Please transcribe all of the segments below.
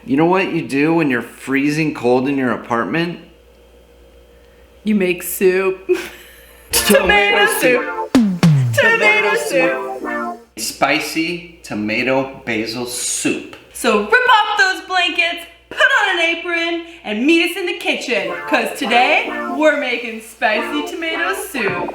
You know what you do when you're freezing cold in your apartment? You make soup. Tomato soup. Tomato soup. Spicy tomato basil soup. So rip off those blankets, put on an apron, and meet us in the kitchen. Cause today, we're making spicy tomato soup.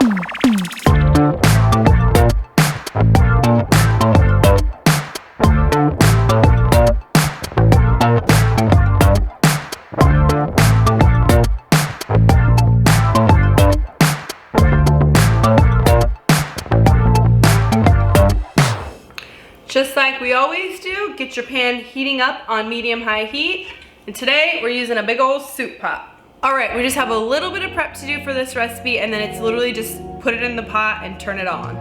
Just like we always do, get your pan heating up on medium-high heat. And today, we're using a big old soup pot. All right, we just have a little bit of prep to do for this recipe, and then it's literally just put it in the pot and turn it on.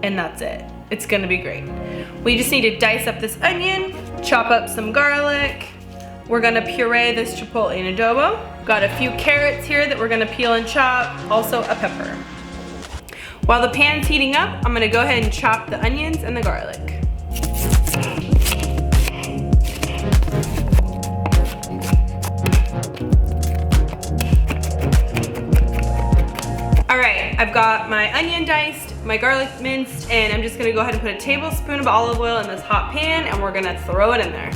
And that's it. It's gonna be great. We just need to dice up this onion, chop up some garlic. We're gonna puree this chipotle and adobo. Got a few carrots here that we're gonna peel and chop, also a pepper. While the pan's heating up, I'm gonna go ahead and chop the onions and the garlic. Alright, I've got my onion diced, my garlic minced, and I'm just gonna go ahead and put a tablespoon of olive oil in this hot pan, and we're gonna throw it in there.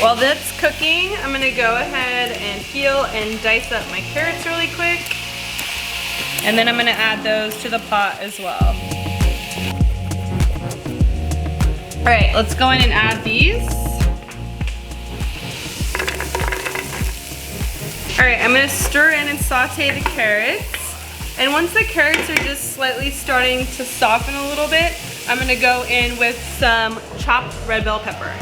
While that's cooking, I'm gonna go ahead and peel and dice up my carrots really quick. And then I'm gonna add those to the pot as well. All right, let's go in and add these. All right, I'm gonna stir in and saute the carrots. And once the carrots are just slightly starting to soften a little bit, I'm gonna go in with some chopped red bell pepper.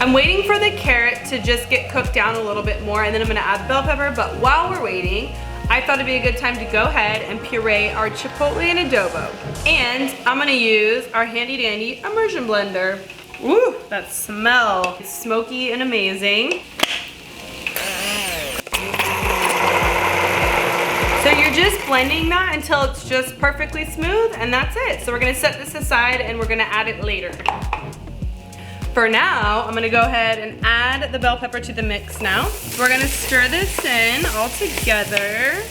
I'm waiting for the carrot to just get cooked down a little bit more, and then I'm gonna add the bell pepper, but while we're waiting, I thought it'd be a good time to go ahead and puree our chipotle and adobo. And I'm gonna use our handy dandy immersion blender. Ooh, that smell is smoky and amazing. So you're just blending that until it's just perfectly smooth, and that's it. So we're gonna set this aside and we're gonna add it later. For now, I'm gonna go ahead and add the bell pepper to the mix now. We're gonna stir this in all together.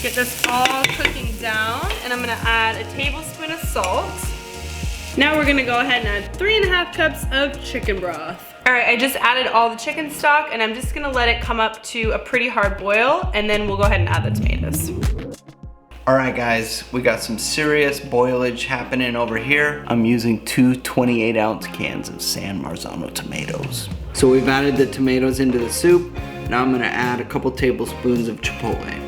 Get this all cooking down, and I'm gonna add a tablespoon of salt. Now we're gonna go ahead and add 3.5 cups of chicken broth. All right, I just added all the chicken stock, and I'm just gonna let it come up to a pretty hard boil, and then we'll go ahead and add the tomatoes. All right guys, we got some serious boilage happening over here. I'm using two 28-ounce cans of San Marzano tomatoes. So we've added the tomatoes into the soup. Now I'm gonna add a couple tablespoons of chipotle.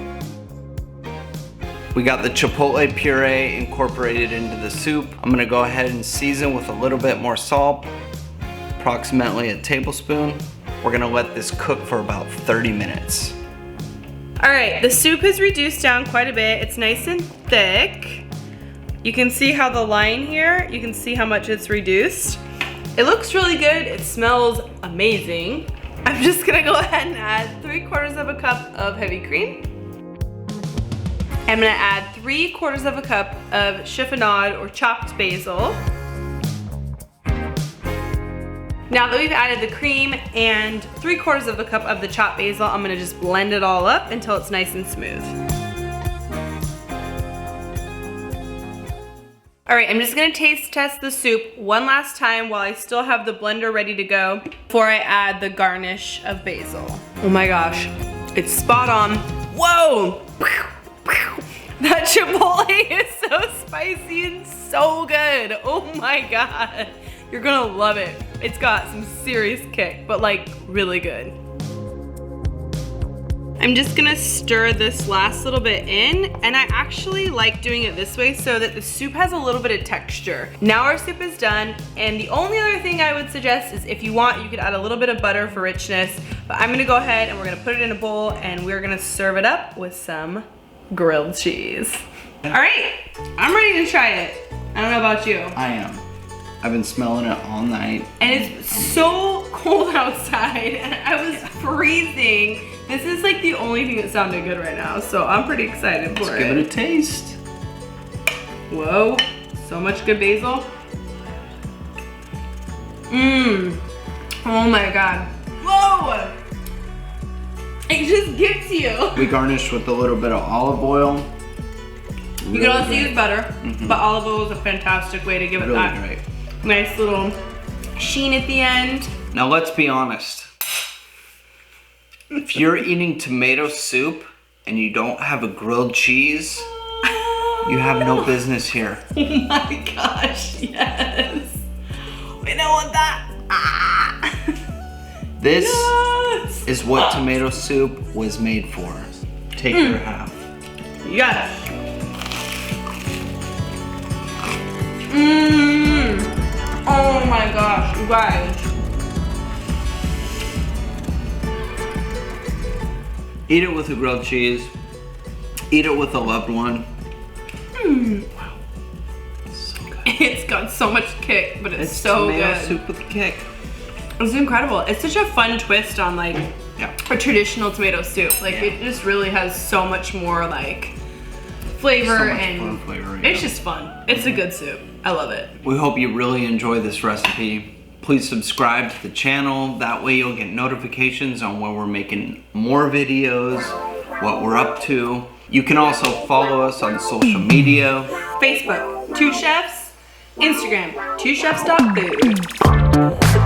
We got the chipotle puree incorporated into the soup. I'm gonna go ahead and season with a little bit more salt, approximately a tablespoon. We're gonna let this cook for about 30 minutes. All right, the soup has reduced down quite a bit. It's nice and thick. You can see how the line here, you can see how much it's reduced. It looks really good. It smells amazing. I'm just gonna go ahead and add 3/4 of a cup of heavy cream. I'm gonna add 3/4 of a cup of chiffonade or chopped basil. Now that we've added the cream and 3/4 of a cup of the chopped basil, I'm gonna just blend it all up until it's nice and smooth. All right, I'm just gonna taste test the soup one last time while I still have the blender ready to go before I add the garnish of basil. Oh my gosh, it's spot on. Whoa! That chipotle is so spicy and so good. Oh my God. You're gonna love it. It's got some serious kick, but like really good. I'm just gonna stir this last little bit in, and I actually like doing it this way so that the soup has a little bit of texture. Now our soup is done, and the only other thing I would suggest is if you want, you could add a little bit of butter for richness, but I'm gonna go ahead and we're gonna put it in a bowl and we're gonna serve it up with some grilled cheese. All right, I'm ready to try it. I don't know about you. I am. I've been smelling it all night. And it's so cold outside and I was freezing. This is like the only thing that sounded good right now, so I'm pretty excited for it. Let's give it a taste. Whoa, so much good basil. Mmm, oh my God. Whoa, it just gets you. We garnished with a little bit of olive oil. You could also use butter, but olive oil is a fantastic way to give it that nice little sheen at the end. Now let's be honest. If you're eating tomato soup and you don't have a grilled cheese, you have no business here. Oh my gosh, yes. We don't want that. Ah. This is what tomato soup was made for. Take your half. Yes. Mmm. Oh my gosh, you guys. Eat it with a grilled cheese. Eat it with a loved one. Wow. So good. It's got so much kick, but it's so tomato good. soup with a kick. It's incredible. It's such a fun twist on like a traditional tomato soup. Like it just really has so much more like flavor So much and fun flavor, it's just fun. It's a good soup. I love it. We hope you really enjoy this recipe. Please subscribe to the channel. That way you'll get notifications on when we're making more videos, what we're up to. You can also follow us on social media. Facebook, 2 Chefs. Instagram, 2chefs.food.